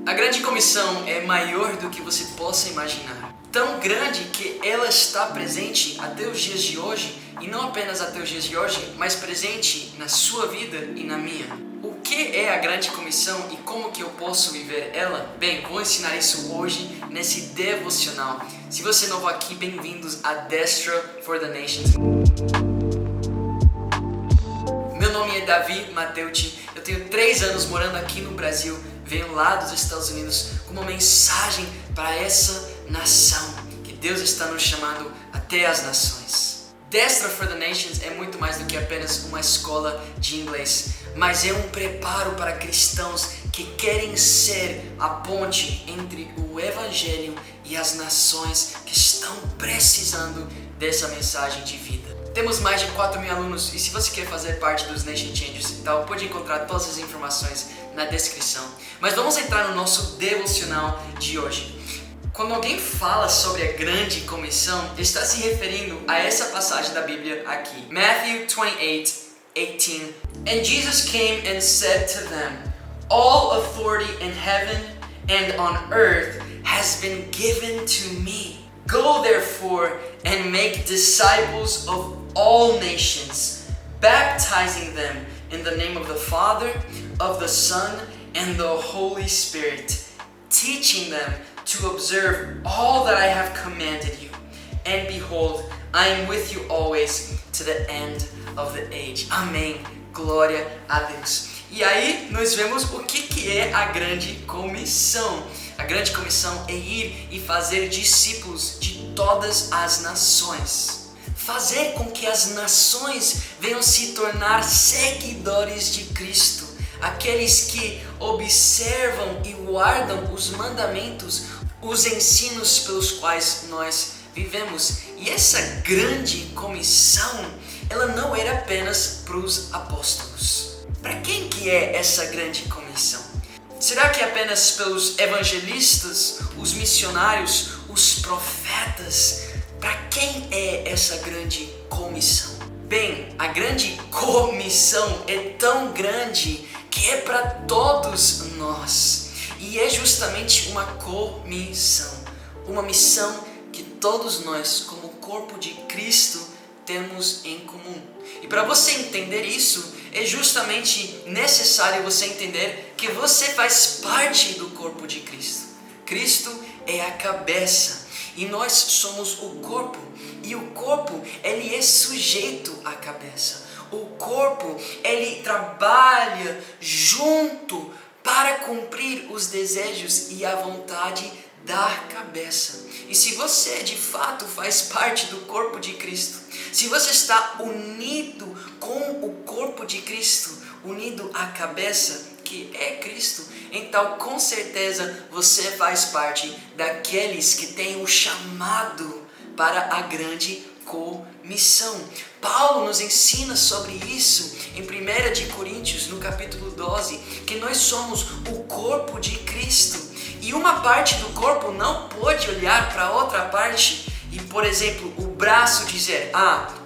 A grande comissão é maior do que você possa imaginar. Tão grande que ela está presente até os dias de hoje, e não apenas até os dias de hoje, mas presente na sua vida e na minha. O que é a grande comissão e como que eu posso viver ela? Bem, vou ensinar isso hoje nesse devocional. Se você é novo aqui, bem-vindos a Destra for the Nations. Meu nome é Davi Mateucci, eu tenho 3 anos morando aqui no Brasil, venho lá dos Estados Unidos com uma mensagem para essa nação, que Deus está nos chamando até as nações. Destra for the Nations é muito mais do que apenas uma escola de inglês, mas é um preparo para cristãos que querem ser a ponte entre o Evangelho e as nações que estão precisando dessa mensagem de vida. Temos mais de 4.000 alunos e se você quer fazer parte dos Nation Changers e tal, pode encontrar todas as informações na descrição. Mas vamos entrar no nosso devocional de hoje. Quando alguém fala sobre a grande comissão, está se referindo a essa passagem da Bíblia aqui. Matthew 28:18. And Jesus came and said to them, all authority in heaven and on earth has been given to me. Go therefore and make disciples of all nations, baptizing them in the name of the Father, of the Son, and the Holy Spirit, teaching them to observe all that I have commanded you. And behold, I am with you always to the end of the age. Amém. Glória a Deus. E aí nós vemos o que é a grande comissão. A grande comissão é ir e fazer discípulos de todas as nações. Fazer com que as nações venham se tornar seguidores de Cristo. Aqueles que observam e guardam os mandamentos, os ensinos pelos quais nós vivemos. E essa grande comissão, ela não era apenas para os apóstolos. Para quem que é essa grande comissão? Será que é apenas pelos evangelistas, os missionários, os profetas? Para quem é essa grande comissão? Bem, a grande comissão é tão grande que é para todos nós. E é justamente uma comissão. Uma missão que todos nós, como corpo de Cristo, temos em comum. E para você entender isso, é justamente necessário você entender que você faz parte do corpo de Cristo. Cristo é a cabeça e nós somos o corpo. E o corpo, ele é sujeito à cabeça. O corpo, ele trabalha junto para cumprir os desejos e a vontade da cabeça. E se você de fato faz parte do corpo de Cristo, se você está unido com o corpo de Cristo, unido à cabeça, que é Cristo, então com certeza você faz parte daqueles que têm o chamado para a grande comissão. Paulo nos ensina sobre isso em 1 de Coríntios, no capítulo 12, que nós somos o corpo de Cristo. E uma parte do corpo não pode olhar para outra parte e, por exemplo, o braço dizer,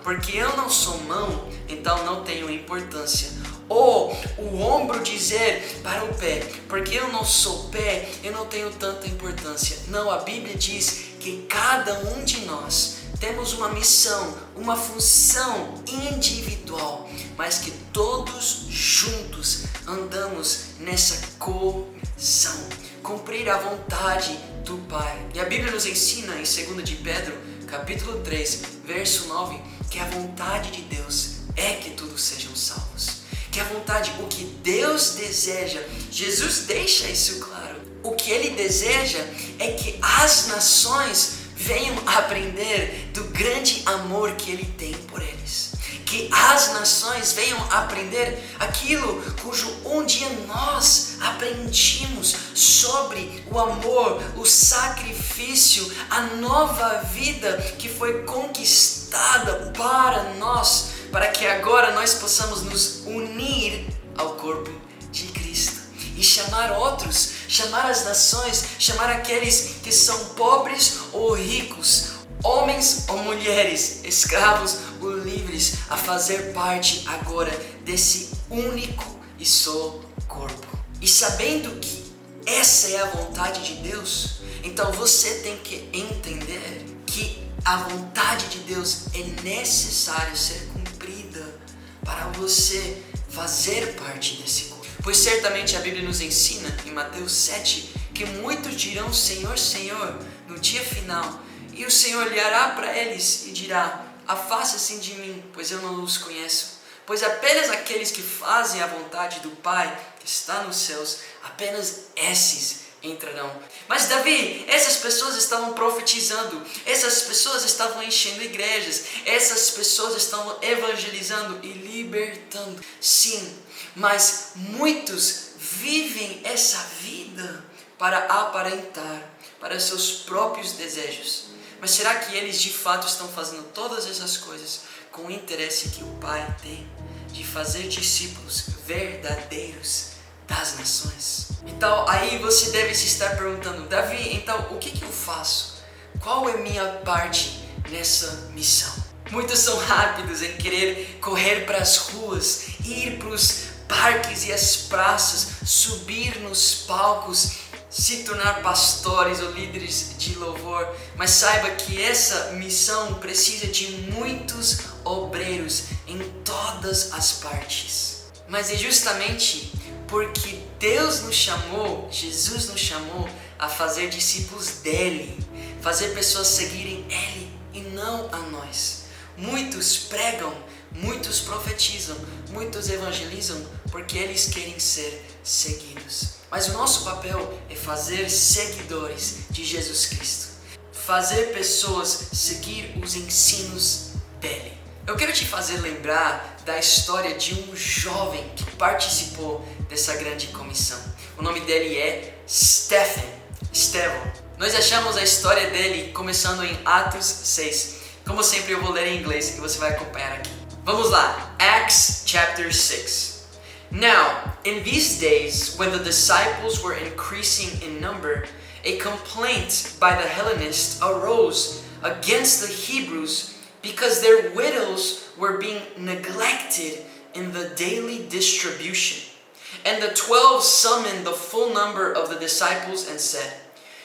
porque eu não sou mão, então não tenho importância. Ou o ombro dizer para o pé, porque eu não sou pé, eu não tenho tanta importância. Não, a Bíblia diz que cada um de nós temos uma missão, uma função individual, mas que todos juntos andamos nessa comissão, cumprir a vontade do Pai. E a Bíblia nos ensina em 2 de Pedro, capítulo 3, verso 9, que a vontade de Deus é que todos sejam salvos. Que a vontade, o que Deus deseja, Jesus deixa isso claro. O que Ele deseja é que as nações venham aprender do grande amor que Ele tem por eles. Que as nações venham aprender aquilo cujo um dia nós aprendimos sobre o amor, o sacrifício, a nova vida que foi conquistada para nós, para que agora nós possamos nos unir ao corpo de Cristo e chamar outros, chamar as nações, chamar aqueles que são pobres ou ricos, homens ou mulheres, escravos ou livres, a fazer parte agora desse único e só corpo. E sabendo que essa é a vontade de Deus, então você tem que entender que a vontade de Deus é necessária ser cumprida para você fazer parte desse corpo. Pois certamente a Bíblia nos ensina, em Mateus 7, que muitos dirão Senhor, Senhor, no dia final, e o Senhor olhará para eles e dirá, afasta-se de mim, pois eu não os conheço. Pois apenas aqueles que fazem a vontade do Pai que está nos céus, apenas esses entrarão. Mas Davi, essas pessoas estavam profetizando, essas pessoas estavam enchendo igrejas, essas pessoas estavam evangelizando e libertando. Sim, mas muitos vivem essa vida para aparentar, para seus próprios desejos. Mas será que eles de fato estão fazendo todas essas coisas com o interesse que o Pai tem de fazer discípulos verdadeiros das nações? Então aí você deve se estar perguntando, Davi, então o que eu faço? Qual é minha parte nessa missão? Muitos são rápidos em querer correr para as ruas, ir para os parques e as praças, subir nos palcos, se tornar pastores ou líderes de louvor, mas saiba que essa missão precisa de muitos obreiros em todas as partes. Mas é justamente porque Deus nos chamou, Jesus nos chamou a fazer discípulos dele, fazer pessoas seguirem ele e não a nós. Muitos pregam, muitos profetizam, muitos evangelizam porque eles querem ser seguidos. Mas o nosso papel é fazer seguidores de Jesus Cristo, fazer pessoas seguir os ensinos dele. Eu quero te fazer lembrar da história de um jovem que participou dessa grande comissão. O nome dele é Estevão. Nós achamos a história dele começando em Atos 6. Como sempre eu vou ler em inglês e você vai acompanhar aqui. Vamos lá, Acts chapter 6. Now, in these days, when the disciples were increasing in number, a complaint by the Hellenists arose against the Hebrews because their widows were being neglected in the daily distribution. And the 12 summoned the full number of the disciples and said,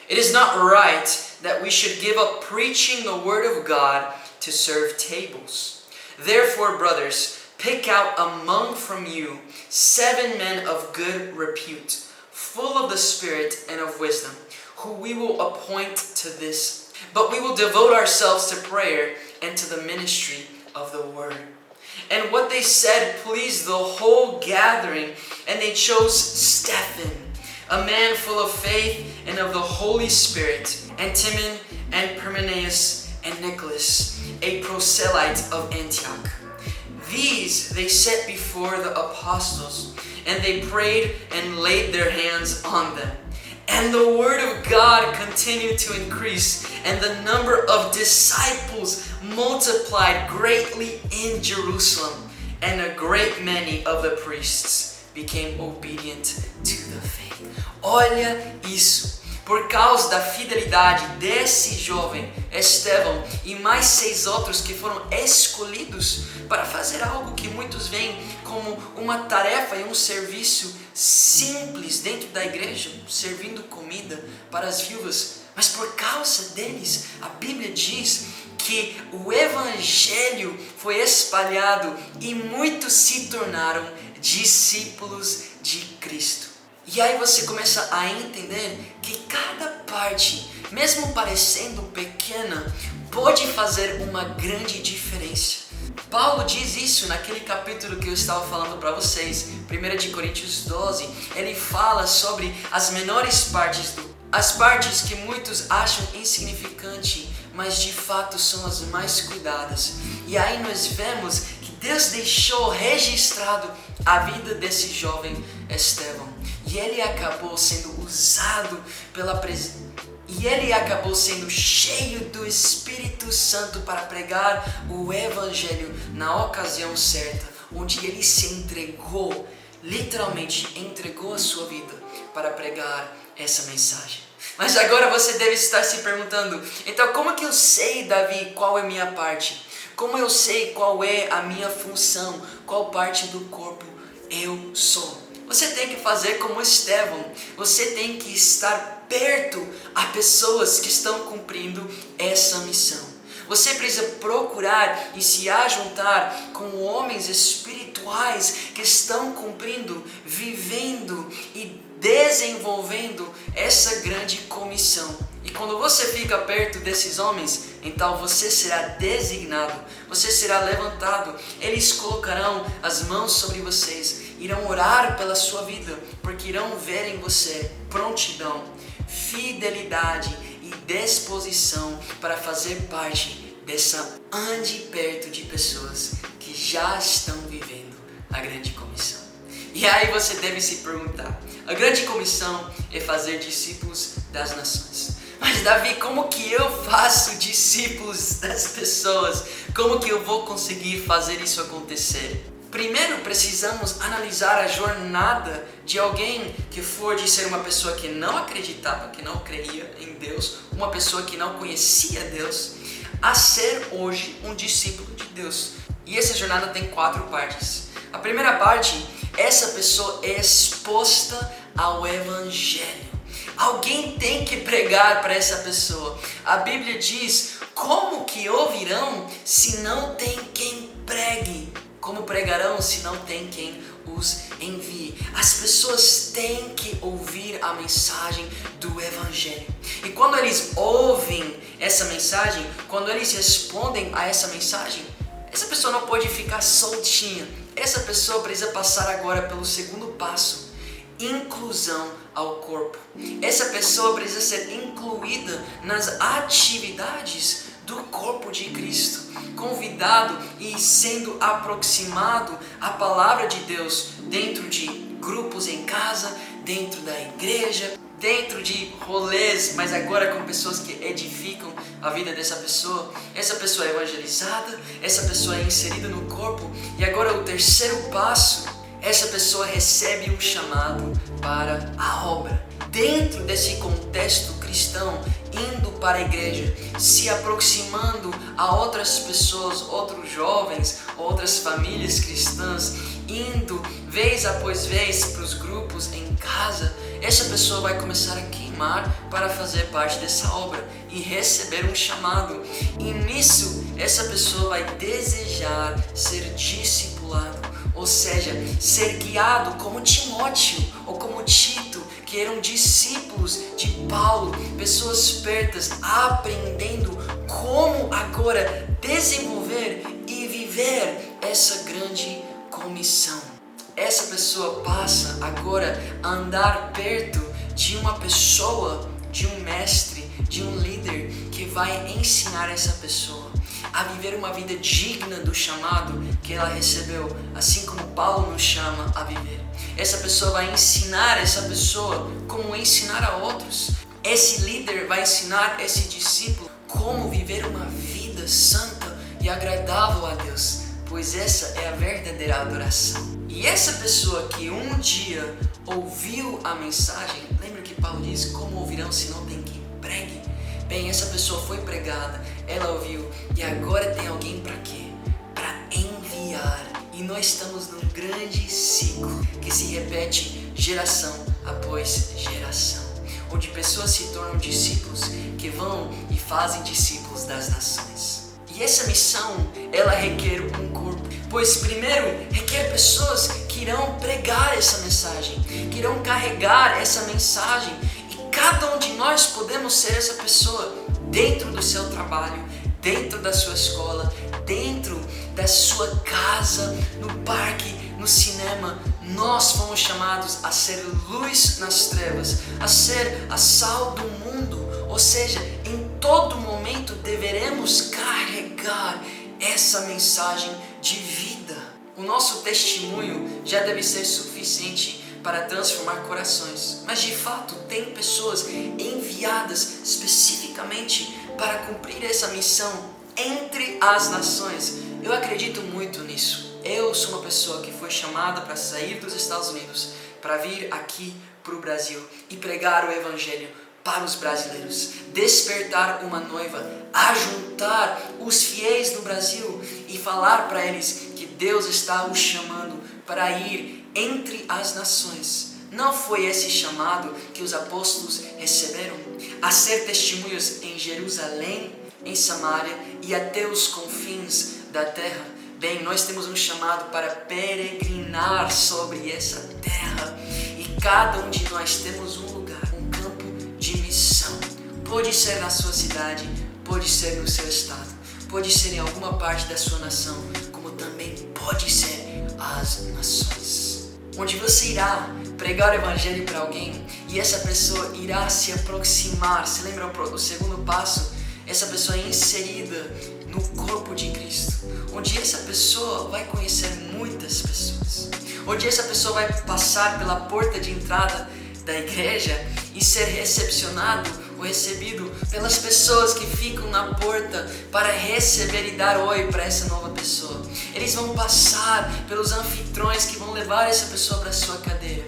"It is not right that we should give up preaching the word of God to serve tables. Therefore, brothers, pick out among from you 7 men of good repute, full of the Spirit and of wisdom, who we will appoint to this. But we will devote ourselves to prayer and to the ministry of the word." And what they said pleased the whole gathering, and they chose Stephen, a man full of faith and of the Holy Spirit, and Timon and Parmenas and Nicholas, a proselyte of Antioch. These they set before the apostles, and they prayed and laid their hands on them. And the word of God continued to increase, and the number of disciples multiplied greatly in Jerusalem, and a great many of the priests became obedient to the faith. Olha isso! Por causa da fidelidade desse jovem Estevão e mais 6 outros que foram escolhidos para fazer algo que muitos veem como uma tarefa e um serviço simples dentro da igreja, servindo comida para as viúvas. Mas por causa deles, a Bíblia diz que o evangelho foi espalhado e muitos se tornaram discípulos de Cristo. E aí você começa a entender que cada parte, mesmo parecendo pequena, pode fazer uma grande diferença. Paulo diz isso naquele capítulo que eu estava falando para vocês, 1 Coríntios 12. Ele fala sobre as menores partes, as partes que muitos acham insignificantes, mas de fato são as mais cuidadas. E aí nós vemos que Deus deixou registrado a vida desse jovem Estevão. E ele acabou sendo usado pela presença. E ele acabou sendo cheio do Espírito Santo para pregar o Evangelho na ocasião certa, onde ele se entregou, literalmente entregou a sua vida para pregar essa mensagem. Mas agora você deve estar se perguntando, então como que eu sei, Davi, qual é a minha parte? Como eu sei qual é a minha função? Qual parte do corpo eu sou? Você tem que fazer como Estevão. Você tem que estar perto a pessoas que estão cumprindo essa missão. Você precisa procurar e se ajuntar com homens espirituais que estão cumprindo, vivendo e desenvolvendo essa grande comissão. E quando você fica perto desses homens, então você será designado, você será levantado. Eles colocarão as mãos sobre vocês, irão orar pela sua vida, porque irão ver em você prontidão, fidelidade e disposição para fazer parte dessa ande perto de pessoas que já estão vivendo a grande comissão. E aí você deve se perguntar, a grande comissão é fazer discípulos das nações. Mas Davi, como que eu faço discípulos das pessoas? Como que eu vou conseguir fazer isso acontecer? Primeiro precisamos analisar a jornada de alguém que for de ser uma pessoa que não acreditava, que não creia em Deus, uma pessoa que não conhecia Deus, a ser hoje um discípulo de Deus. E essa jornada tem 4 partes. A primeira parte, essa pessoa é exposta ao Evangelho. Alguém tem que pregar para essa pessoa. A Bíblia diz, como que ouvirão se não tem quem pregue? Como pregarão se não tem quem os envie? As pessoas têm que ouvir a mensagem do Evangelho. E quando eles ouvem essa mensagem, quando eles respondem a essa mensagem, essa pessoa não pode ficar soltinha. Essa pessoa precisa passar agora pelo segundo passo, inclusão ao corpo. Essa pessoa precisa ser incluída nas atividades do corpo de Cristo, convidado e sendo aproximado à palavra de Deus dentro de grupos em casa, dentro da igreja, dentro de rolês, mas agora com pessoas que edificam a vida dessa pessoa. Essa pessoa é evangelizada, essa pessoa é inserida no corpo. E agora o terceiro passo, essa pessoa recebe um chamado para a obra. Dentro desse contexto cristão, indo para a igreja, se aproximando a outras pessoas, outros jovens, outras famílias cristãs, indo vez após vez para os grupos em casa, essa pessoa vai começar a queimar para fazer parte dessa obra e receber um chamado. E nisso, essa pessoa vai desejar ser discipulado, ou seja, ser guiado como Timóteo ou como Tito, que eram discípulos de Paulo, pessoas pertas, aprendendo como agora desenvolver e viver essa grande comissão. Essa pessoa passa agora a andar perto de uma pessoa, de um mestre, de um líder que vai ensinar essa pessoa a viver uma vida digna do chamado que ela recebeu, assim como Paulo nos chama a viver. Essa pessoa vai ensinar essa pessoa como ensinar a outros. Esse líder vai ensinar esse discípulo como viver uma vida santa e agradável a Deus, pois essa é a verdadeira adoração. E essa pessoa que um dia ouviu a mensagem, lembra que Paulo diz, como ouvirão se não tem quem pregue? Bem, essa pessoa foi pregada, ela ouviu, e agora tem alguém para quê? Para enviar. E nós estamos num grande ciclo que se repete geração após geração, onde pessoas se tornam discípulos que vão e fazem discípulos das nações. E essa missão, ela requer um corpo, pois primeiro requer pessoas que irão pregar essa mensagem, que irão carregar essa mensagem, e cada um de nós podemos ser essa pessoa dentro do seu trabalho, dentro da sua escola, dentro da sua casa, no parque, no cinema. Nós fomos chamados a ser luz nas trevas, a ser a sal do mundo, ou seja, em todo momento deveremos carregar essa mensagem de vida. O nosso testemunho já deve ser suficiente para transformar corações, mas de fato tem pessoas enviadas especificamente para cumprir essa missão entre as nações. Eu acredito muito nisso. Eu sou uma pessoa que foi chamada para sair dos Estados Unidos, para vir aqui para o Brasil e pregar o Evangelho para os brasileiros, despertar uma noiva, ajuntar os fiéis do Brasil e falar para eles que Deus está os chamando para ir entre as nações. Não foi esse chamado que os apóstolos receberam? A ser testemunhas em Jerusalém, em Samaria e até os confins da terra. Bem, nós temos um chamado para peregrinar sobre essa terra. E cada um de nós temos um lugar, um campo de missão. Pode ser na sua cidade, pode ser no seu estado, pode ser em alguma parte da sua nação, como também pode ser as nações. Onde você irá pregar o evangelho para alguém e essa pessoa irá se aproximar. Se lembra o segundo passo? Essa pessoa é inserida no corpo de Cristo, onde essa pessoa vai conhecer muitas pessoas, onde essa pessoa vai passar pela porta de entrada da igreja e ser recepcionado ou recebido pelas pessoas que ficam na porta para receber e dar oi para essa nova pessoa. Eles vão passar pelos anfitriões que vão levar essa pessoa para a sua cadeira.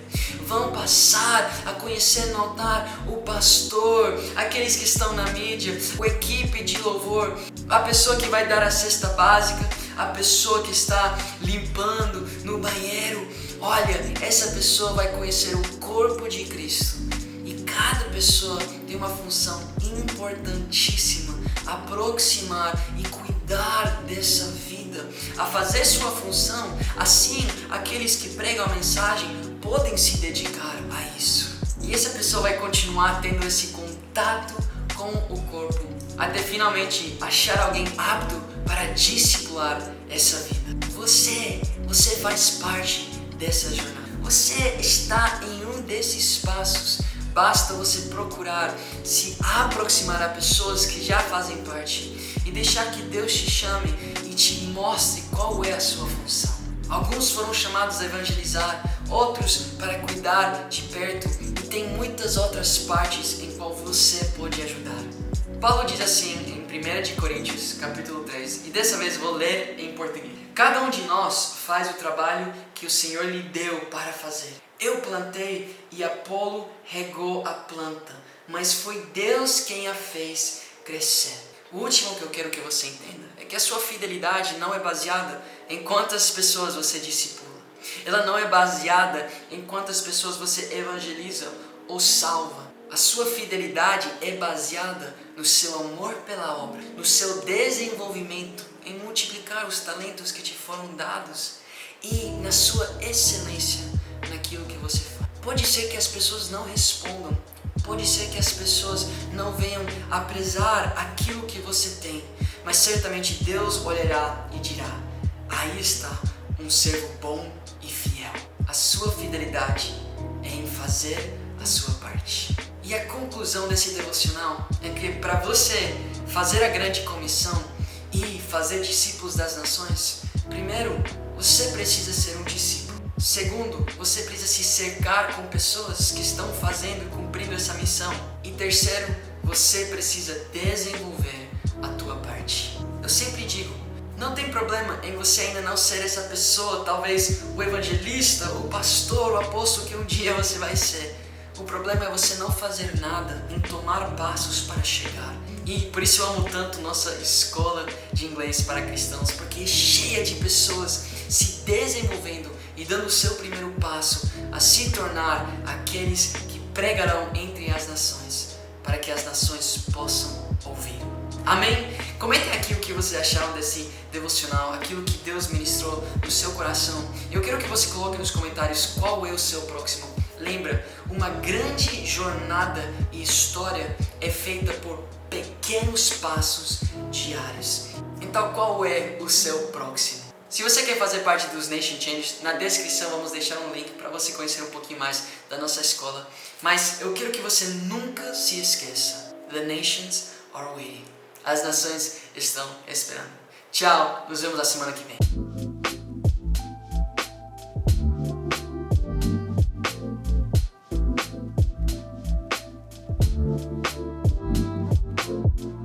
Vão passar a conhecer no altar o pastor, aqueles que estão na mídia, a equipe de louvor, a pessoa que vai dar a cesta básica, a pessoa que está limpando no banheiro. Olha, essa pessoa vai conhecer o corpo de Cristo. E cada pessoa tem uma função importantíssima: aproximar e cuidar dessa vida, a fazer sua função. Assim, aqueles que pregam a mensagem podem se dedicar a isso. E essa pessoa vai continuar tendo esse contato com o corpo, até finalmente achar alguém apto para discipular essa vida. Você faz parte dessa jornada. Você está em um desses passos. Basta você procurar se aproximar a pessoas que já fazem parte e deixar que Deus te chame e te mostre qual é a sua função. Alguns foram chamados a evangelizar, outros para cuidar de perto, e tem muitas outras partes em qual você pode ajudar. Paulo diz assim em 1 Coríntios, capítulo 3, e dessa vez vou ler em português. Cada um de nós faz o trabalho que o Senhor lhe deu para fazer. Eu plantei e Apolo regou a planta, mas foi Deus quem a fez crescer. O último que eu quero que você entenda é que a sua fidelidade não é baseada em quantas pessoas você discipula. Ela não é baseada em quantas pessoas você evangeliza ou salva. A sua fidelidade é baseada no seu amor pela obra, no seu desenvolvimento em multiplicar os talentos que te foram dados e na sua excelência naquilo que você faz. Pode ser que as pessoas não respondam, pode ser que as pessoas não venham apreciar aquilo que você tem, mas certamente Deus olhará e dirá: aí está um servo bom e fiel. A sua fidelidade é em fazer a sua parte. E a conclusão desse devocional é que para você fazer a grande comissão e fazer discípulos das nações, primeiro, você precisa ser um discípulo. Segundo, você precisa se cercar com pessoas que estão fazendo e cumprindo essa missão. E terceiro, você precisa desenvolver a tua parte. Eu sempre digo, não tem problema em você ainda não ser essa pessoa, talvez o evangelista, o pastor, o apóstolo que um dia você vai ser. O problema é você não fazer nada em tomar passos para chegar. E por isso eu amo tanto nossa escola de inglês para cristãos, porque é cheia de pessoas se desenvolvendo e dando o seu primeiro passo a se tornar aqueles que pregarão entre as nações, para que as nações possam ouvir. Amém? Comentem aqui o que vocês acharam desse devocional, aquilo que Deus ministrou no seu coração. Eu quero que você coloque nos comentários qual é o seu próximo. Lembra, uma grande jornada e história é feita por pequenos passos diários. Então, qual é o seu próximo? Se você quer fazer parte dos Nation Changers, na descrição vamos deixar um link para você conhecer um pouquinho mais da nossa escola. Mas eu quero que você nunca se esqueça: The nations are waiting. As nações estão esperando. Tchau, nos vemos na semana que vem.